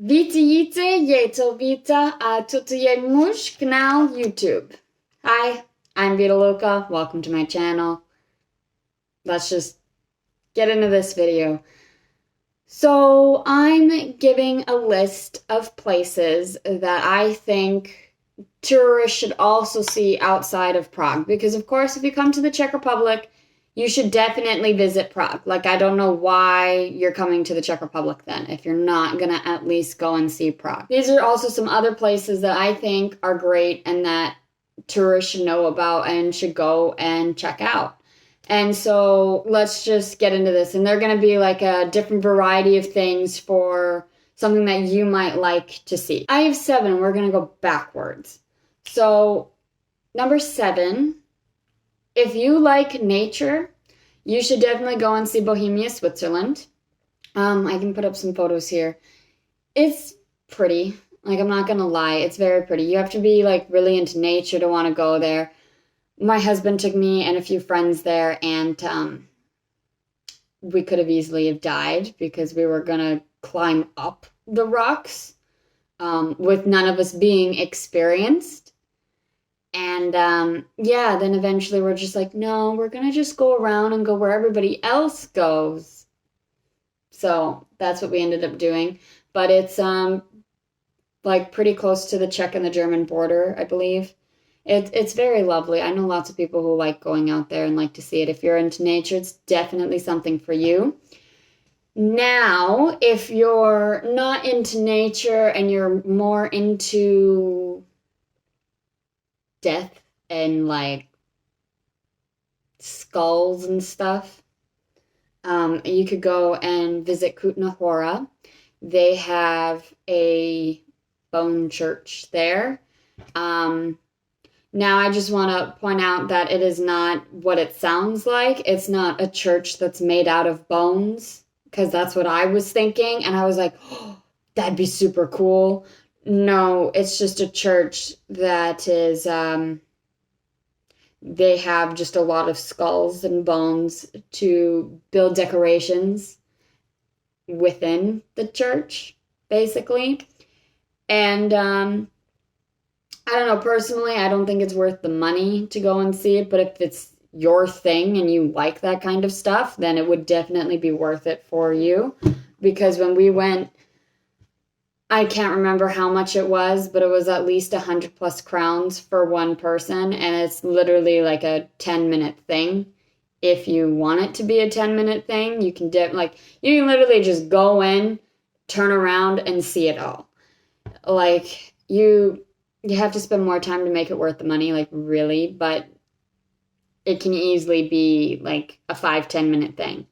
Vítejte, je to Vita a toto je můj kanál YouTube. Hi, I'm Vita Luca. Welcome to my channel. Let's just get into this video. So I'm giving a list of places that I think tourists should also see outside of Prague. Because of course, if you come to the Czech Republic, you should definitely visit Prague. Like, I don't know why you're coming to the Czech Republic then, if you're not gonna at least go and see Prague. These are also some other places that I think are great and that tourists should know about and should go and check out. And so let's just get into this. And they're gonna be like a different variety of things for something that you might like to see. I have 7, we're gonna go backwards. So, number 7, if you like nature, you should definitely go and see Bohemia Switzerland. I can put up some photos here. It's pretty. Like, I'm not gonna lie, it's very pretty. You have to be like really into nature to want to go there. My husband took me and a few friends there, and we could have easily have died because we were gonna climb up the rocks with none of us being experienced. And yeah, then eventually we're just like, no, we're gonna just go around and go where everybody else goes. So that's what we ended up doing. But it's like pretty close to the Czech and the German border, I believe. It's very lovely. I know lots of people who like going out there and like to see it. If you're into nature, it's definitely something for you. Now, if you're not into nature and you're more into death and like skulls and stuff, you could go and visit Kutna Hora. They have a bone church there. Now I just want to point out that it is not what it sounds like. It's not a church that's made out of bones, because that's what I was thinking, and I was like, oh, that'd be super cool. No, it's just a church that is, they have just a lot of skulls and bones to build decorations within the church, basically. And, I don't know, personally, I don't think it's worth the money to go and see it, but if it's your thing and you like that kind of stuff, then it would definitely be worth it for you. Because when we went, I can't remember how much it was, but it was at least 100 plus crowns for one person, and it's literally like a 10-minute thing. If you want it to be a 10-minute thing, you can you can literally just go in, turn around, and see it all. Like, you have to spend more time to make it worth the money, like, really, but it can easily be like a 5-10 minute thing.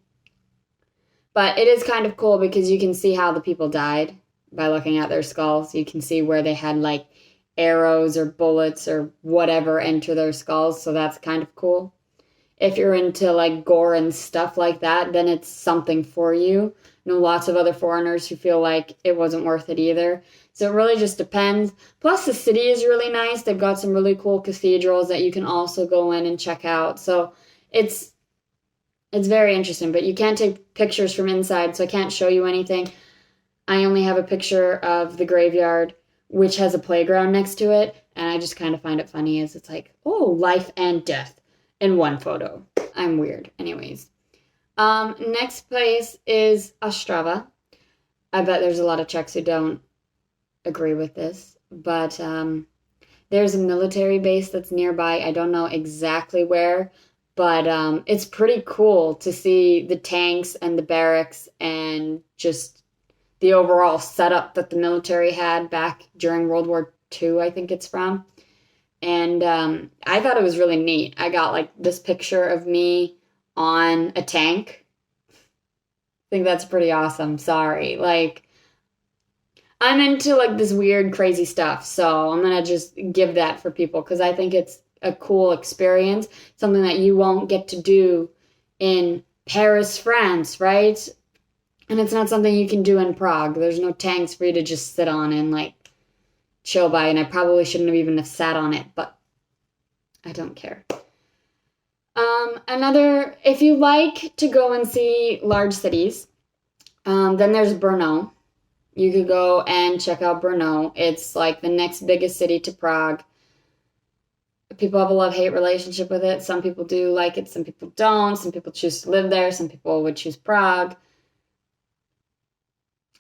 But it is kind of cool because you can see how the people died by looking at their skulls. You can see where they had like arrows or bullets or whatever enter their skulls, so that's kind of cool. If you're into like gore and stuff like that, then it's something for you. I know lots of other foreigners who feel like it wasn't worth it either. So it really just depends. Plus the city is really nice. They've got some really cool cathedrals that you can also go in and check out. So it's very interesting, but you can't take pictures from inside, so I can't show you anything. I only have a picture of the graveyard, which has a playground next to it, and I just kind of find it funny as it's like, oh, life and death in one photo. I'm weird. Anyways. Next place is Ostrava. I bet there's a lot of Czechs who don't agree with this, but there's a military base that's nearby. I don't know exactly where, but it's pretty cool to see the tanks and the barracks and just the overall setup that the military had back during World War II, I think it's from. And I thought it was really neat. I got like this picture of me on a tank. I think that's pretty awesome. Sorry. Like, I'm into like this weird, crazy stuff. So I'm going to just give that for people because I think it's a cool experience. Something that you won't get to do in Paris, France, right? And it's not something you can do in Prague. There's no tanks for you to just sit on and, like, chill by. And I probably shouldn't have even have sat on it, but I don't care. If you like to go and see large cities, then there's Brno. you could go and check out Brno. It's like the next biggest city to Prague. People have a love-hate relationship with it. Some people do like it, some people don't. Some people choose to live there. Some people would choose Prague.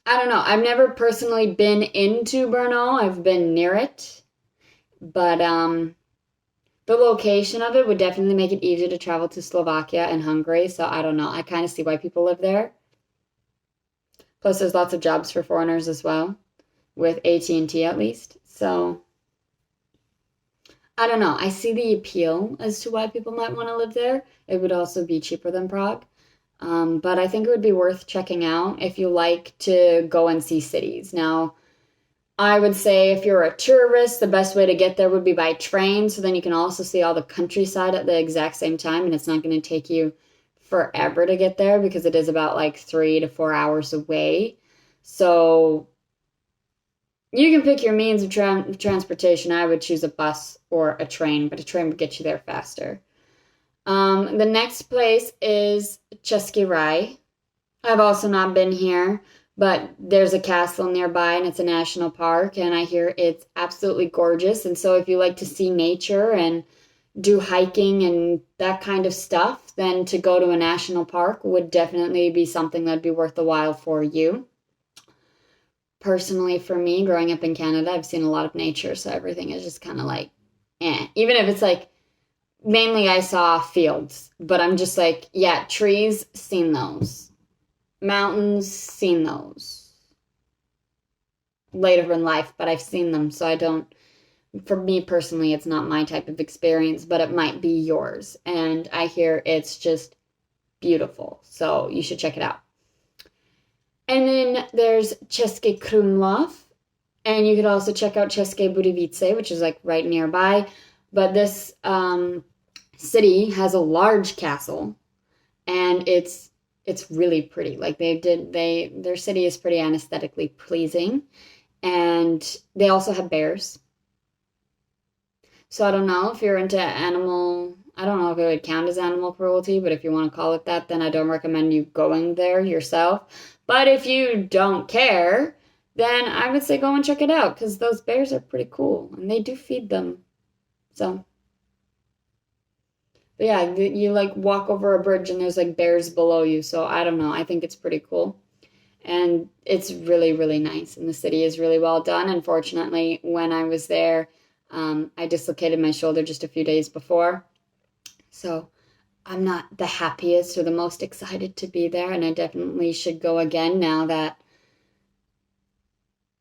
I don't know. I've never personally been into Brno. I've been near it. But the location of it would definitely make it easier to travel to Slovakia and Hungary. So I don't know. I kind of see why people live there. Plus, there's lots of jobs for foreigners as well, with AT&T at least. So I don't know. I see the appeal as to why people might want to live there. It would also be cheaper than Prague. But I think it would be worth checking out if you like to go and see cities. Now, I would say if you're a tourist, the best way to get there would be by train. So then you can also see all the countryside at the exact same time. And it's not going to take you forever to get there because it is about like 3 to 4 hours away. So you can pick your means of transportation. I would choose a bus or a train, but a train would get you there faster. The next place is Cesky Raj. I've also not been here, but there's a castle nearby and it's a national park, and I hear it's absolutely gorgeous. And so if you like to see nature and do hiking and that kind of stuff, then to go to a national park would definitely be something that'd be worth the while for you. Personally, for me, growing up in Canada, I've seen a lot of nature, so everything is just kind of like, eh. Even if it's like, mainly I saw fields, but I'm just like, yeah, trees, seen those. Mountains, seen those. Later in life, but I've seen them, so I don't, for me personally, it's not my type of experience, but it might be yours. And I hear it's just beautiful, so you should check it out. And then there's Cesky Krumlov, and you could also check out Cesky Budovice, which is like right nearby. But this city has a large castle, and it's really pretty. Like their city is pretty aesthetically pleasing, and they also have bears. So I don't know if you're into animal. I don't know if it would count as animal cruelty, but if you want to call it that, then I don't recommend you going there yourself. But if you don't care, then I would say go and check it out because those bears are pretty cool and they do feed them. So, but yeah, you like walk over a bridge and there's like bears below you. So I don't know. I think it's pretty cool. And it's really, really nice. And the city is really well done. Unfortunately, when I was there, I dislocated my shoulder just a few days before. So I'm not the happiest or the most excited to be there, and I definitely should go again now that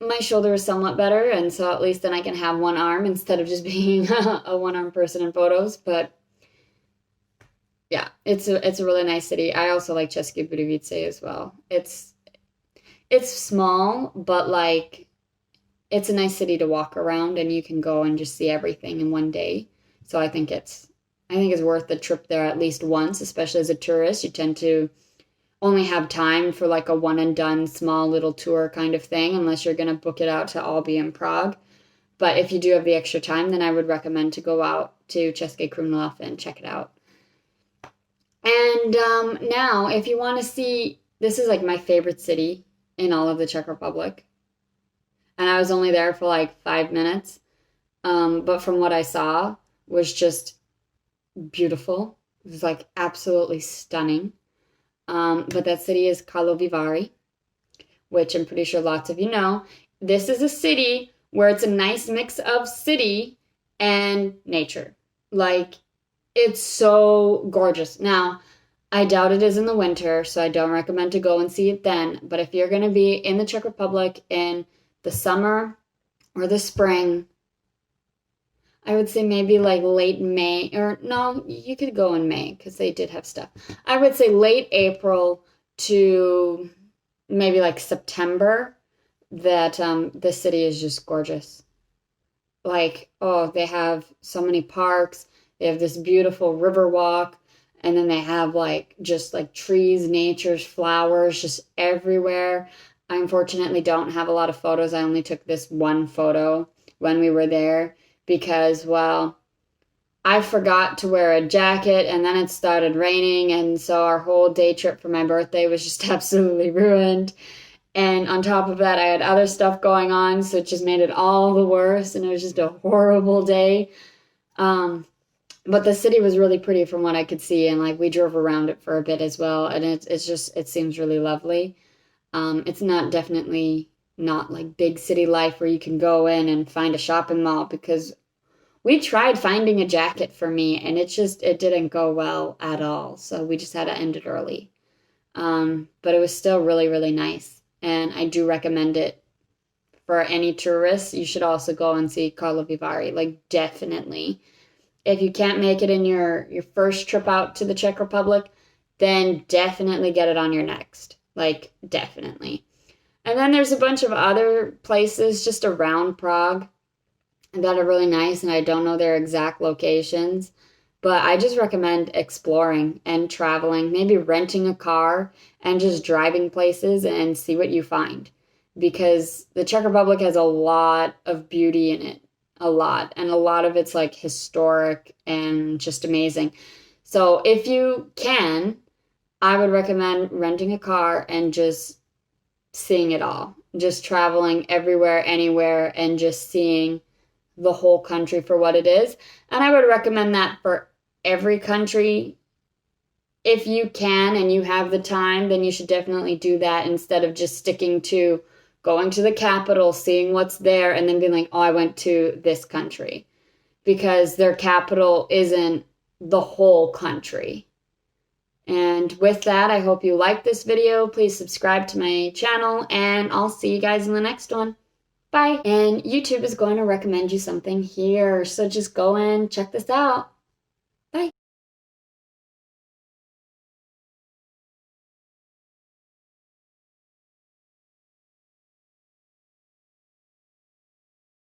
my shoulder is somewhat better, and so at least then I can have one arm instead of just being a one-armed person in photos. But yeah, it's a really nice city. I also like Cesky Budovice as well. It's small, but like it's a nice city to walk around, and you can go and just see everything in one day. So I think it's worth the trip there at least once, especially as a tourist. You tend to only have time for like a one and done small little tour kind of thing, unless you're going to book it out to all be in Prague. But if you do have the extra time, then I would recommend to go out to Cesky Krumlov and check it out. And now, if you want to see, this is like my favorite city in all of the Czech Republic. And I was only there for like 5 minutes. But from what I saw was just beautiful. It was like absolutely stunning. But that city is Karlovy Vary, which I'm pretty sure lots of you know. This is a city where it's a nice mix of city and nature. Like, it's so gorgeous. Now, I doubt it is in the winter, so I don't recommend to go and see it then. But if you're going to be in the Czech Republic in the summer or the spring, I would say maybe like late May, or no, you could go in May because they did have stuff. I would say late April to maybe like September, that the city is just gorgeous. Like, oh, they have so many parks. They have this beautiful river walk, and then they have like just like trees, nature's flowers just everywhere. I unfortunately don't have a lot of photos. I only took this one photo when we were there because, well, I forgot to wear a jacket and then it started raining, and so our whole day trip for my birthday was just absolutely ruined. And on top of that, I had other stuff going on, so it just made it all the worse, and it was just a horrible day. But the city was really pretty from what I could see, and like we drove around it for a bit as well, and it seems really lovely. It's not definitely not like big city life where you can go in and find a shopping mall, because we tried finding a jacket for me and it didn't go well at all. So we just had to end it early. But it was still really, really nice. And I do recommend it for any tourists. You should also go and see Karlovy Vary, like definitely. If you can't make it in your first trip out to the Czech Republic, then definitely get it on your next. Like, definitely. And then there's a bunch of other places just around Prague that are really nice, and I don't know their exact locations. But I just recommend exploring and traveling, maybe renting a car and just driving places and see what you find. Because the Czech Republic has a lot of beauty in it, a lot. And a lot of it's like historic and just amazing. So if you can, I would recommend renting a car and just seeing it all. Just traveling everywhere, anywhere, and just seeing the whole country for what it is. And I would recommend that for every country. If you can and you have the time, then you should definitely do that instead of just sticking to going to the capital, seeing what's there, and then being like, oh, I went to this country. Because their capital isn't the whole country. And with that, I hope you liked this video. Please subscribe to my channel, and I'll see you guys in the next one. Bye. And YouTube is going to recommend you something here, so just go and check this out.